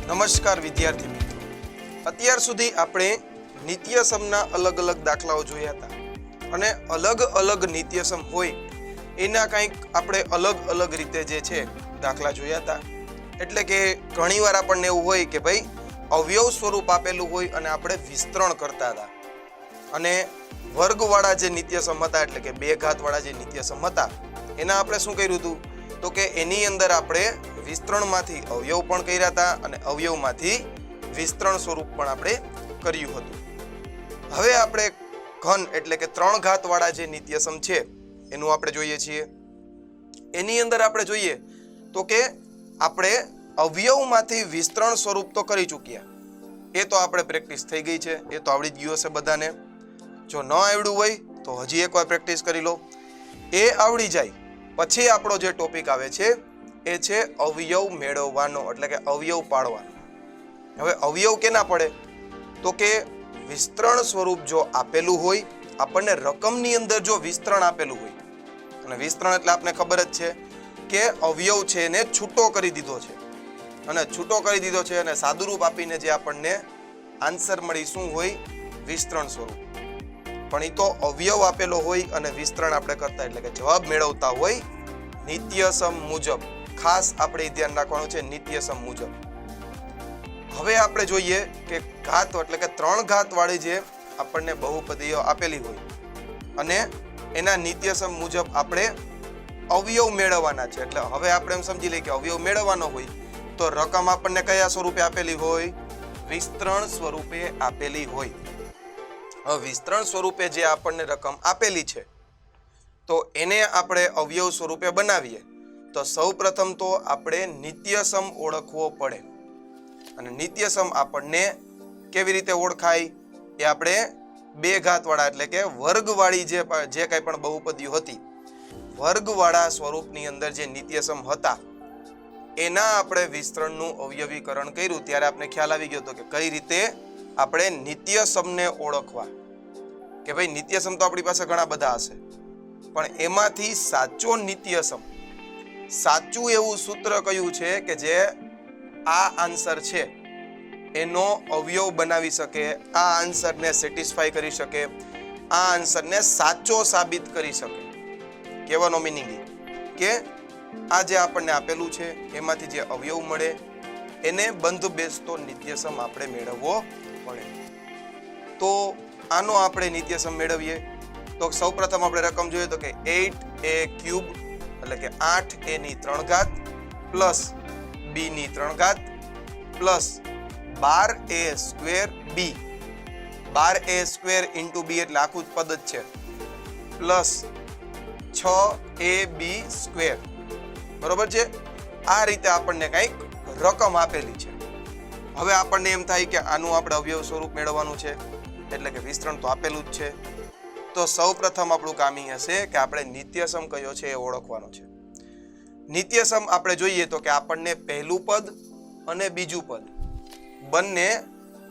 નમસ્કાર વિદ્યાર્થી મિત્રો, અત્યાર સુધી આપણે નિત્યસમના અલગ અલગ દાખલાઓ જોયા હતા અને અલગ અલગ નિત્યસમ હોય એના કંઈક આપણે અલગ અલગ રીતે જે છે દાખલા જોયા હતા. એટલે કે ઘણીવાર આપણને એવું હોય કે ભાઈ અવયવ સ્વરૂપ આપેલું હોય અને આપણે વિસ્તરણ કરતા હતા અને વર્ગવાળા જે નિત્યસમ હતા એટલે કે બે ઘાતવાળા જે નિત્યસમ હતા એના આપણે શું કર્યું હતું તો કે એની અંદર આપણે વિસ્તરણમાંથી અવયવ પણ કર્યા હતા અને અવયવમાંથી વિસ્તરણ સ્વરૂપ પણ આપણે કર્યું હતું. હવે આપણે ઘન એટલે કે ત્રણ ઘાતવાળા જે નિત્યસમ છે એનું આપણે જોઈએ છીએ. એની અંદર આપણે જોઈએ તો કે આપણે અવયવમાંથી વિસ્તરણ સ્વરૂપ તો કરી ચૂક્યા, એ તો આપણે પ્રેક્ટિસ થઈ ગઈ છે, એ તો આવડી જ ગયું હશે બધાને. જો ન આવડ્યું હોય તો હજી એકવાર પ્રેક્ટિસ કરી લો. એ આવડી જાય પછી આપણો જે ટોપિક આવે છે એ છે અવયવ મેળવવાનો એટલે કે અવયવ પાડવાનો. હવે અવયવ કેના પડે તો કે વિસ્તરણ સ્વરૂપ જો આપેલું હોય, આપણને રકમની અંદર જો વિસ્તરણ આપેલું હોય, અને વિસ્તરણ એટલે આપને ખબર જ છે કે અવયવ છે એને છૂટો કરી દીધો છે અને છૂટો કરી દીધો છે અને સાદુરૂપ આપીને જે આપણને આન્સર મળી શું હોય વિસ્તરણ સ્વરૂપ. પણ એ તો અવયવ આપેલો હોય અને વિસ્તરણ આપણે કરતા એટલે કે જવાબ મેળવતા હોય નિત્યસમ મુજબ. ખાસ આપણે ધ્યાન રાખવાનું છે નિત્યસમ મુજબ. હવે આપણે જોઈએ કે ઘાત એટલે કે ત્રણ ઘાત વાળી જે આપણને બહુપદીઓ આપેલી હોય અને એના નિત્યસમ મુજબ આપણે અવયવ મેળવવાના છે. એટલે હવે આપણે એમ સમજી લઈએ કે અવયવ મેળવવાનો હોય તો રકમ આપણને કયા સ્વરૂપે આપેલી હોય? વિસ્તરણ સ્વરૂપે આપેલી હોય. હવે વિસ્તરણ સ્વરૂપે જે આપણને રકમ આપેલી છે તો એને આપણે અવયવ સ્વરૂપે બનાવીએ તો સૌપ્રથમ તો આપણે નિત્યસમ ઓળખવો પડે. અને નિત્યસમ આપણને કેવી રીતે ઓળખાય? એ આપણે બે ઘાતવાળા એટલે કે વર્ગવાળી જે કંઈ પણ બહુપદીઓ હતી, વર્ગવાળા સ્વરૂપની અંદર જે નિત્યસમ હતા એના આપણે વિસ્તરણનું અવયવીકરણ કર્યું ત્યારે આપણે ખ્યાલ આવી ગયો હતો કે કઈ રીતે આપણે નિત્યસમને ઓળખવા. કે ભાઈ નિત્યસમ તો આપણી પાસે ઘણા બધા હશે પણ એમાંથી સાચો નિત્યસમ, સાચું એવું સૂત્ર કયું છે કે જે આ આન્સર છે એનો અવયવ બનાવી શકે, આ આન્સરને સેટિસ્ફાય કરી શકે, આ આન્સરને સાચો સાબિત કરી શકે. કહેવાનો મિનિંગ કે આ જે આપણને આપેલું છે એમાંથી જે અવયવ મળે એને બંધ બેસતો નિત્યસમ આપણે મેળવવો પડે. તો આનો આપણે નિત્યસમ મેળવીએ તો સૌપ્રથમ આપણે રકમ જોઈએ તો કે 8a³ એટલે કે 8a ની 3 ઘાત પ્લસ b ની 3 ઘાત plus 12a² b, 12a² into b એટલે આખું જ પદ જ છે, પ્લસ 6ab². બરોબર છે? આ રીતે આપણને કંઈક રકમ આપેલી છે. હવે આપણને એમ થાય કે આનું આપણે અવયવ સ્વરૂપ મેળવવાનું છે એટલે કે વિસ્તરણ તો આપેલું જ છે. તો સૌ પ્રથમ આપણું કામ એ હશે કે આપણે નિત્યસમ કયો છે એ ઓળખવાનો છે. નિત્યસમ આપણે જોઈએ તો કે આપણને પહેલું પદ અને બીજું પદ બંને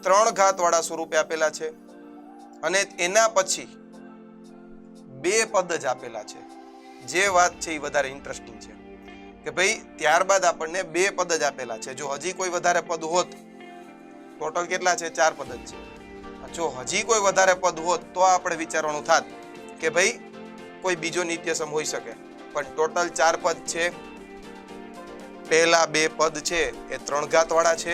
ત્રણ ઘાતવાળા સ્વરૂપે આપેલા છે અને એના પછી બે પદ જ આપેલા છે. જે વાત છે એ વધારે ઇન્ટરેસ્ટિંગ છે કે ભાઈ ત્યારબાદ આપણને બે પદ જ આપેલા છે. જો હજી કોઈ વધારે પદ હોત, ટોટલ કેટલા છે? 4 પદ જ છે. જો હજી કોઈ વધારે પદ હોત તો આપણે વિચારવાનું થાત કે ભાઈ કોઈ બીજો નિત્યસમ હોઈ શકે, પણ ટોટલ 4 પદ છે. પહેલા બે પદ છે એ ત્રણ ઘાતવાળા છે,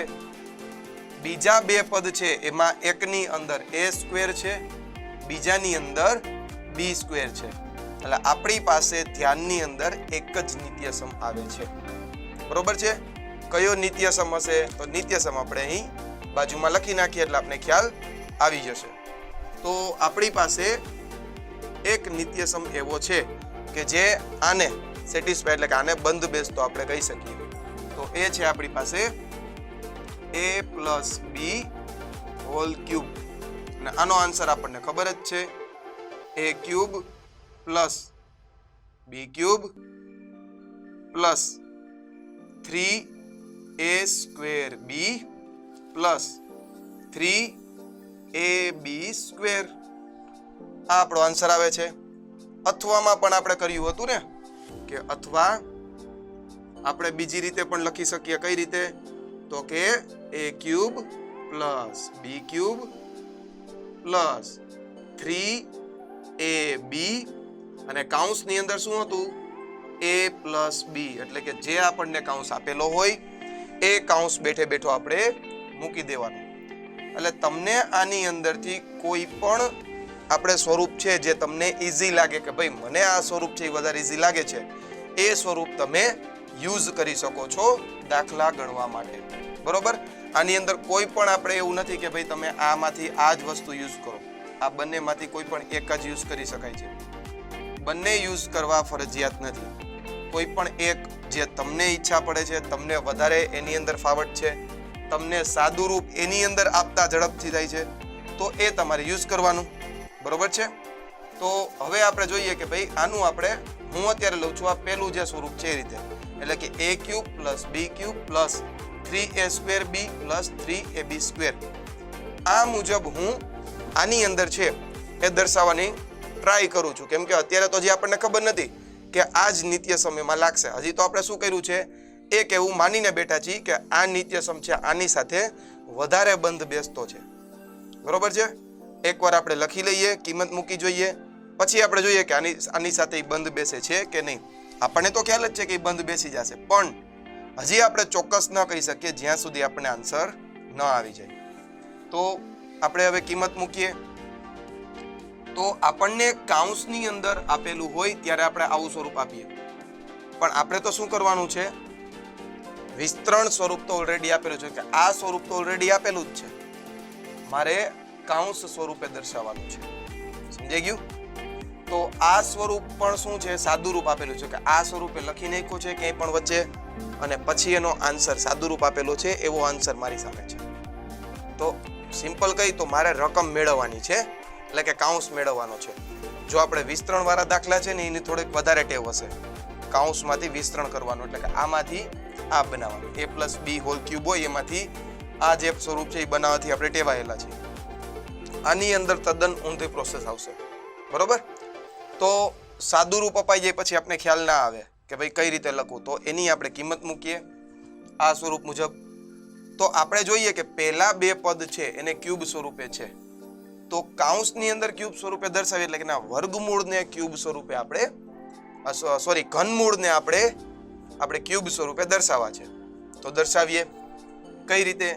બીજા બે પદ છે એમાં એકની અંદર a² છે, બીજાની અંદર b² છે. એટલે આપણી પાસે ધ્યાનની અંદર એક જ નિત્યસમ આવે છે. બરોબર છે? કયો નિત્યસમ હશે? તો નિત્યસમ આપણે અહીં બાજુમાં લખી નાખીએ એટલે આપણે ખ્યાલ આવી જશે. તો આપણી પાસે એક નિત્યસમ એવો છે કે જે આને સેટિસ્ફાય એટલે કે આને બંધ બેસતો આપણે કહી શકીએ. તો એ છે આપણી પાસે a+b² અને આનો આન્સર આપણને ખબર જ છે, a³ plus b³ plus 3a²b plus 3ab². આ આપણો આન્સર આવે છે. અથવામાં પણ આપણે કર્યું હતું ને કે અથવા આપણે બીજી રીતે પણ લખી શકીએ. કઈ રીતે? તો કે a cube plus b cube plus 3ab અને કૌંસની અંદર શું હતું a પ્લસ b એટલે કે જે આપણને કૌંસ આપેલો હોય એ કૌંસ બેઠે બેઠો આપણે મૂકી દેવાનું. એટલે તમને આની અંદરથી કોઈ પણ આપણે સ્વરૂપ છે જે તમને ઈઝી લાગે કે ભાઈ મને આ સ્વરૂપ છે એ વધારે ઈઝી લાગે છે એ સ્વરૂપ તમે યુઝ કરી શકો છો દાખલા ગણવા માટે. બરોબર. આની અંદર કોઈ પણ આપણે એવું નથી કે ભાઈ તમે આમાંથી આ જ વસ્તુ યુઝ કરો. આ બંનેમાંથી કોઈ પણ એક જ યુઝ કરી શકાય છે. બંને યુઝ કરવા ફરજિયાત નથી. કોઈ પણ એક જે તમને ઈચ્છા પડે છે, તમને વધારે એની અંદર ફાવટ છે, તમને સાદું રૂપ એની અંદર આપતા ઝડપથી થાય છે તો એ તમારે યુઝ કરવાનું. બરોબર છે. તો હવે આપણે જોઈએ કે ભાઈ આનું આપણે હું અત્યારે લઉં છું આ પહેલું જે સ્વરૂપ છે એ રીતે એટલે કે a cube plus b cube plus 3a² b plus 3ab². આ મુજબ હું આની અંદર છે એ દર્શાવવાની ટ્રાય કરું છું કેમ કે અત્યારે તો જે આપણને ખબર નથી કે આ જ નિત્ય સમયમાં લાગશે. હજી તો આપણે શું કર્યું છે એક એવું માનીને બેઠા છીએ કે આ નિત્ય સમ છે આની સાથે વધારે બંધ બેસતો છે. બરોબર છે. એકવાર આપણે લખી લઈએ, કિંમત મૂકી જોઈએ, પછી આપણે જોઈએ કે આની સાથે બંધ બેસે છે કે નહીં. આપણને તો ખ્યાલ જ છે કે બંધ બેસી જશે પણ હજી આપણે ચોક્કસ ન કહી શકીએ જ્યાં સુધી આપણને આન્સર ન આવી જાય. તો આપણે હવે કિંમત મૂકીએ તો આપણને કૌંસની અંદર આપેલું હોય ત્યારે આપણે આવું સ્વરૂપ આપીએ પણ આપણે તો શું કરવાનું છે વિસ્તરણ સ્વરૂપ તો ઓલરેડી આપેલું છે કે આ સ્વરૂપ તો ઓલરેડી આપેલું જ છે. મારે કૌંસ સ્વરૂપે દર્શાવવાનું છે. સમજાઈ ગયું? તો આ સ્વરૂપ પણ શું છે સાદું રૂપ આપેલું છે કે આ સ્વરૂપે લખી નાખ્યું છે ક્યાંય પણ વચ્ચે અને પછી એનો આન્સર સાદું રૂપ આપેલો છે એવો આન્સર મારી સામે છે. તો સિમ્પલ કહી તો મારે રકમ મેળવવાની છે એટલે કે કૌંસ મેળવવાનો છે. જો આપણે વિસ્તરણ વાળા દાખલા છે ને એની થોડીક વધારે ટેવ હશે કૌંસમાંથી વિસ્તરણ કરવાનું એટલે કે આમાંથી આ બનાવવાનું a plus b whole cube હોય એમાંથી આ જે સ્વરૂપ છે એ બનાવવાથી આપણે ટેવાયેલા છીએ. આની અંદર તદ્દન ઊંધી પ્રોસેસ આવશે. બરોબર. તો સાદું રૂપ અપાઈ જાય પછી આપણે ખ્યાલ ના આવે કે ભાઈ કઈ રીતે લખવું તો એની આપણે કિંમત મૂકીએ આ સ્વરૂપ મુજબ. તો આપણે જોઈએ કે પહેલા બે પદ છે એને ક્યુબ સ્વરૂપે છે તો કૌંસની અંદર ક્યુબ સ્વરૂપે દર્શાવીએ એટલે કે ના વર્ગમૂળને ક્યુબ સ્વરૂપે આપણે ઘનમૂળને આપણે ક્યુબ સ્વરૂપે દર્શાવવા છે. તો દર્શાવીએ કઈ રીતે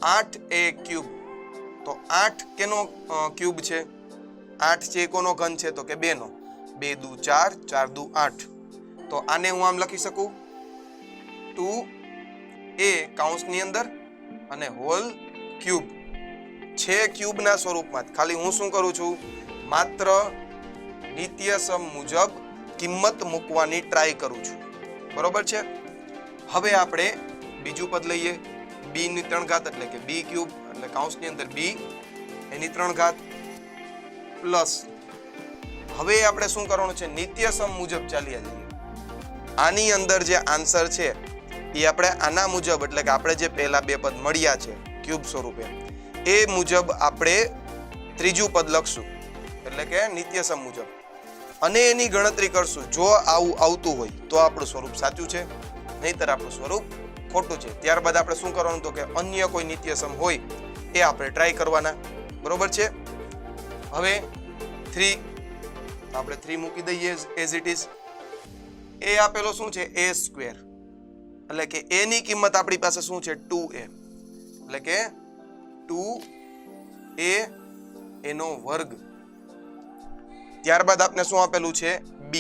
8a ક્યુબ. તો 8 કેનો ક્યુબ છે 8 છે કોનો ઘન છે તો કે 2 નો 2 દુ 4 4 દુ 8. તો આને હું આમ લખી શકું 2a કૌંસની અંદર અને હોલ ક્યુબ છે ક્યુબના સ્વરૂપમાં. ખાલી હું શું કરું છું માત્ર નિત્યસમ મુજબ કિંમત મૂકવાની ટ્રાય કરું છું. બરોબર છે. હવે આપણે બીજું પદ લઈએ b ની 3 ઘાત એટલે કે b ક્યુબ એટલે કૌંસની અંદર b એની 3 ઘાત પ્લસ હવે આપણે શું કરવાનું છે નિત્યસમ મુજબ ચાલ્યા જઈએ. આની અંદર જે આન્સર છે એ આપણે આના મુજબ એટલે કે આપણે જે પહેલા બે પદ મળ્યા છે ક્યુબ સ્વરૂપે એ મુજબ આપણે ત્રીજું પદ લખશું એટલે કે નિત્યસમ મુજબ અને એની ગણતરી કરશું. જો આવું આવતું હોય તો આપણું સ્વરૂપ સાચું છે નહીતર આપણું સ્વરૂપ ખોટું છે. ત્યારબાદ આપણે શું કરવાનું તો કે અન્ય કોઈ નિત્યસમ હોય એ આપણે ટ્રાય કરવાના. બરોબર છે. હવે 3 આપણે 3 મૂકી દઈએ એઝ ઇટ ઇઝ. એ આપેલો શું છે a² એટલે કે a ની કિંમત આપણી પાસે શું છે 2a એટલે કે 2a એનો વર્ગ. ત્યારબાદ આપણે શું આપેલું છે b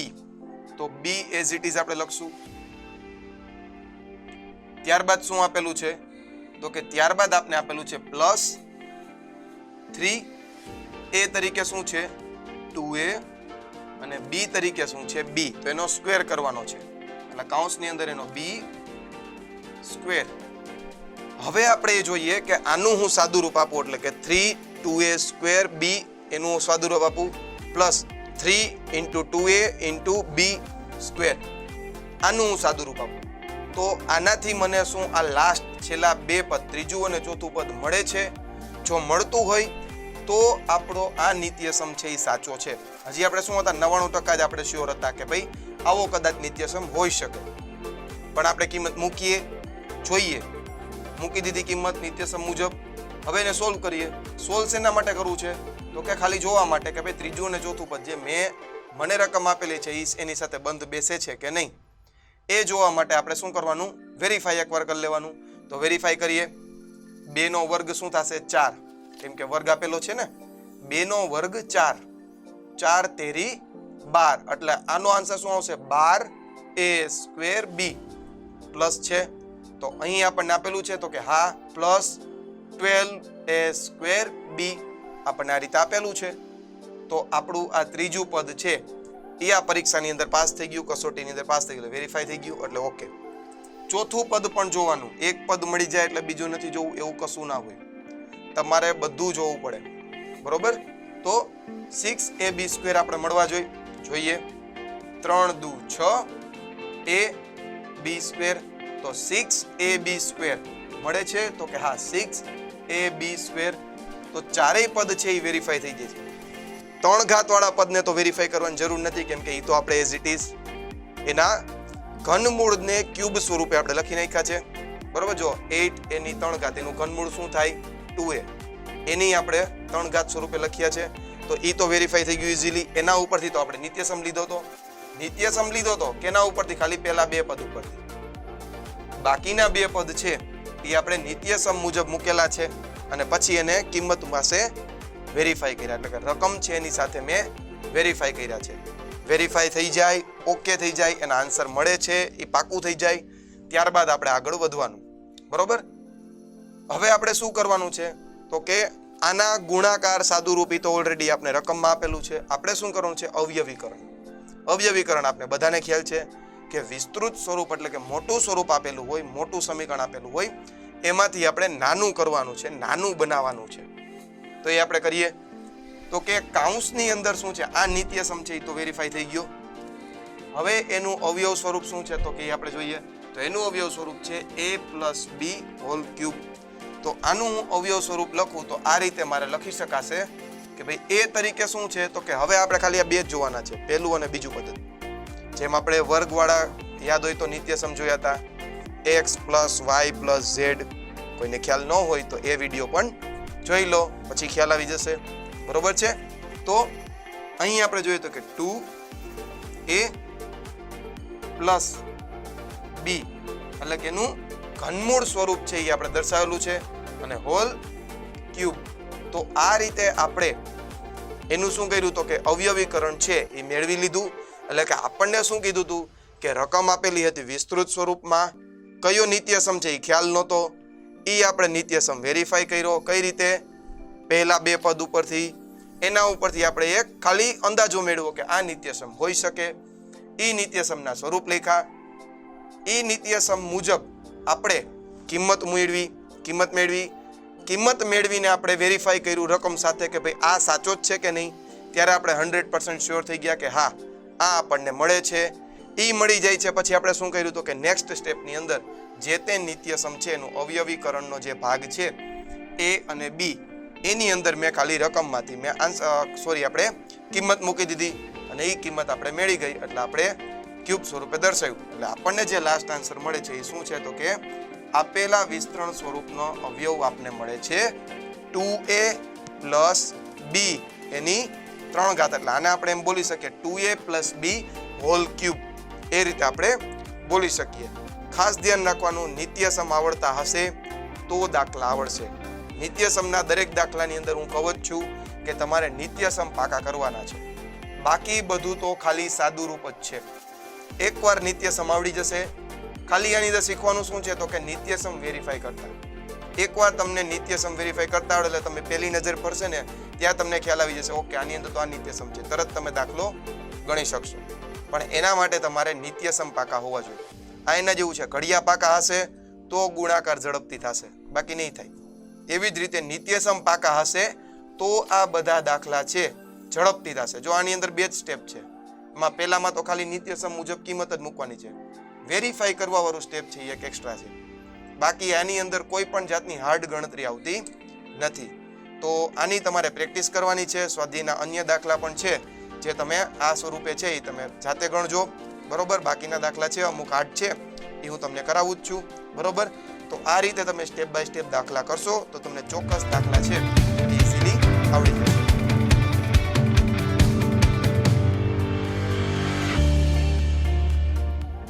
તો b એઝ ઇટ ઇઝ આપણે લખશું. ત્યારબાદ શું આપેલું છે તો કે ત્યારબાદ આપણે આપેલું છે પ્લસ 3a તરીકે શું છે 2a અને b તરીકે શું છે b તો એનો સ્ક્વેર કરવાનો છે એટલે કૌંસની અંદર એનો b સ્ક્વેર. હવે આપણે એ જોઈએ કે આનું હું સાદું રૂપ આપું એટલે કે 3 2a² b એનું સાદું રૂપ આપું પ્લસ 3 × 2a × b સ્ક્વેર આનું હું સાદું રૂપ આપું તો આનાથી મને શું આ લાસ્ટ છેલ્લા બે પદ ત્રીજું અને ચોથું પદ મળે છે. જો મળતું હોય તો આપણો આ નિત્યસમ છે એ સાચો છે. હજી આપણે શું હતા 99% જ આપણે શ્યોર હતા કે ભાઈ આવો કદાચ નિત્યસમ હોઈ શકે પણ આપણે કિંમત મૂકીએ જોઈએ મૂકી દીધી કિંમત નિત્યસમ મુજબ. હવે એને સોલ્વ કરીએ. સોલ્વ શેના માટે કરવું છે? તો કે ખાલી જોવા માટે કે ભાઈ ત્રીજું અને ચોથું પદ જે મને રકમ આપેલી છે એની સાથે બંધ બેસે છે કે નહીં, એ જોવા માટે આપણે શું કરવાનું? વેરીફાઈ એકવાર કરી લેવાનું. તો વેરીફાઈ કરીએ. 2 નો વર્ગ શું થશે? 4, કેમ કે વર્ગ આપેલો છે ને. 2 નો વર્ગ 4, 4 તેરી 12, એટલે આનો આન્સર શું આવશે? 12a²b પ્લસ છે. તો અહીં આપણને આપેલું છે તો કે હા પ્લસ 12a²b આપણને આ રીતે આપેલું છે. તો આપણું આ ત્રીજું પદ છે એ આ પરીક્ષાની અંદર પાસ થઈ ગયું, કસોટીની અંદર પાસ થઈ ગયું, વેરીફાઈ થઈ ગયું, એટલે ઓકે. ચોથું પદ પણ જોવાનું. એક પદ મળી જાય એટલે બીજું નથી જોવું એવું કશું ના હોય, તમારે બધું જોવું પડે, બરોબર. તો 6ab² આપણે મળવા જોઈએ. 3 દુ 6 ab², તો 6ab² મળે છે તો કે હા 6ab². તો ચારેય પદ છે એ વેરીફાઈ થઈ જાય છે. 3 ઘાત વાળા પદને તો વેરીફાઈ કરવાની જરૂર નથી, કેમ કે એ તો આપણે એઝ ઇટ ઇઝ એના ઘનમૂળને ક્યુબ સ્વરૂપે આપણે લખી નાખ્યા છે, બરોબર. જો 8 એની 3 ઘાત, એનું ઘનમૂળ શું થાય? 2a, એની આપણે 3 ઘાત સ્વરૂપે લખ્યા છે. તો એ તો વેરીફાઈ થઈ ગયું ઇઝીલી. એના ઉપરથી તો આપણે નિત્યસમ લીધો તો કેના ઉપરથી? ખાલી પહેલા 2 પદ ઉપરથી. બાકીના 2 પદ છે એ આપણે નિત્યસમ મુજબ મૂકેલા છે અને પછી એને કિંમત પાસે વેરીફાઈ કર્યા, એટલે કે રકમ છે એની સાથે મેં વેરીફાઈ કર્યા છે. વેરીફાઈ થઈ જાય, ઓકે થઈ જાય, એના આન્સર મળે છે એ પાકું થઈ જાય, ત્યારબાદ આપણે આગળ વધવાનું, બરોબર. હવે આપણે શું કરવાનું છે? તો કે આના ગુણાકાર સાદુરૂપી તો ઓલરેડી આપણે રકમમાં આપેલું છે. આપણે શું કરવાનું છે? અવયવીકરણ આપણે બધાને ખ્યાલ છે કે વિસ્તૃત સ્વરૂપ એટલે કે મોટું સ્વરૂપ આપેલું હોય, મોટું સમીકરણ આપેલું હોય, એમાંથી આપણે નાનું કરવાનું છે, નાનું બનાવવાનું છે. તો એ આપણે કરીએ. તો કે કાઉન્સની અંદર શું છે? આ નિત્યસમ છે એ તો વેરીફાઈ થઈ ગયો. હવે એનું અવયવ સ્વરૂપ શું છે? તો કે આપણે જોઈએ. તો એનું અવયવ સ્વરૂપ છે a+b². તો આનું અવયવ સ્વરૂપ લખું તો આ રીતે મારે લખી શકાશે કે ભાઈ એ તરીકે શું છે? તો કે હવે આપણે ખાલી આ બે જ જોવાના છે, પહેલું અને બીજું પદ. જેમ આપણે વર્ગવાળા યાદ હોય તો નિત્યસમ જોયા હતા, x + y + z. કોઈને ખ્યાલ ન હોય તો એ વિડીયો પણ જોઈ લો, પછી ખ્યાલ આવી જશે, બરોબર છે. તો અહીં આપણે જોઈએ તો કે 2a + b એટલે કે એનું ઘનમૂળ સ્વરૂપ છે એ આપણે દર્શાવેલું છે અને હોલ ક્યુબ. તો આ રીતે આપણે એનું શું કર્યું? તો કે અવયવીકરણ છે એ મેળવી લીધું. એટલે કે આપણને શું કીધું હતું કે રકમ આપેલી હતી વિસ્તૃત સ્વરૂપમાં, કયો નિત્યસમ છે એ ખ્યાલ નહોતો, એ આપણે નિત્યસમ વેરીફાઈ કર્યો. કઈ રીતે? પહેલા 2 પદ ઉપરથી, એના ઉપરથી આપણે એક ખાલી અંદાજો મેળવો કે આ નિત્યસમ હોઈ શકે. એ નિત્યસમના સ્વરૂપ લખ્યા. એ નિત્યસમ મુજબ આપણે કિંમત મેળવીને આપણે વેરીફાઈ કર્યું રકમ સાથે કે ભાઈ આ સાચો જ છે કે નહીં. ત્યારે આપણે 100% શ્યોર થઈ ગયા કે હા આ આપણને મળે છે. એ મળી જાય છે પછી આપણે શું કર્યું? તો કે નેક્સ્ટ સ્ટેપની અંદર જે તે નિત્યસમ છે એનું અવયવીકરણનો જે ભાગ છે a અને b, એની અંદર મેં ખાલી રકમમાંથી આપણે કિંમત મૂકી દીધી અને એ કિંમત આપણે મેળવી ગઈ, એટલે આપણે ક્યુબ સ્વરૂપે દર્શાવ્યું. એટલે આપણને જે લાસ્ટ આન્સર મળે છે એ શું છે? તો કે આપેલા વિસ્તરણ સ્વરૂપનો અવયવ આપને મળે છે 2a + b એની 3 ઘાત. એટલે આને આપણે એમ બોલી શકીએ 2a + b હોલ ક્યુબ, એ રીતે આપણે બોલી શકીએ. ખાસ ધ્યાન રાખવાનું, નિત્યસમ આવડતા હશે તો દાખલા આવડશે. નિત્યસમના દરેક દાખલાની અંદર હું કહું જ છું કે તમારે નિત્યસમ પાકા કરવાના છે, બાકી બધું તો ખાલી સાદું રૂપ જ છે. એકવાર નિત્યસમ આવડી જશે. ખાલી આની અંદર શીખવાનું શું છે? તો કે નિત્યસમ વેરીફાઈ કરતા. એકવાર તમને નિત્યસમ વેરીફાઈ કરતા આવડે એટલે તમે પહેલી નજર પડશે ને ત્યાં તમને ખ્યાલ આવી જશે ઓકે આની અંદર તો આ નિત્યસમ છે, તરત તમે દાખલો ગણી શકશો. પણ એના માટે તમારે નિત્યસમ પાકા હોવા જોઈએ. આ એના જેવું છે, ઘડિયા પાકા હશે તો ગુણાકાર ઝડપથી થશે, બાકી નહીં થાય. એવી જ રીતે નિત્યસમ પાકા હશે તો આ બધા દાખલા છે ઝડપથી થશે. જો આની અંદર 2 જ સ્ટેપ છે, એમાં પહેલામાં તો ખાલી નિત્યસમ મુજબ કિંમત જ મૂકવાની છે, વેરીફાઈ કરવા વાળું સ્ટેપ છે એક એક્સ્ટ્રા છે. બાકી આની અંદર કોઈ પણ જાતની હાર્ડ ગણતરી આવતી નથી. તો આની તમારે પ્રેક્ટિસ કરવાની છે. સ્વાધ્યાયના અન્ય દાખલા પણ છે જે તમે આ સ્વરૂપે છે એ તમે જાતે ગણજો, બરોબર. બાકીના દાખલા છે અમુક હાર્ડ છે એ હું તમને કરાવું જ છું, બરોબર. તો આ રીતે તમે સ્ટેપ બાય સ્ટેપ દાખલા કરશો તો તમને ચોક્કસ દાખલા છે એ ઇઝીલી આવડી જશે.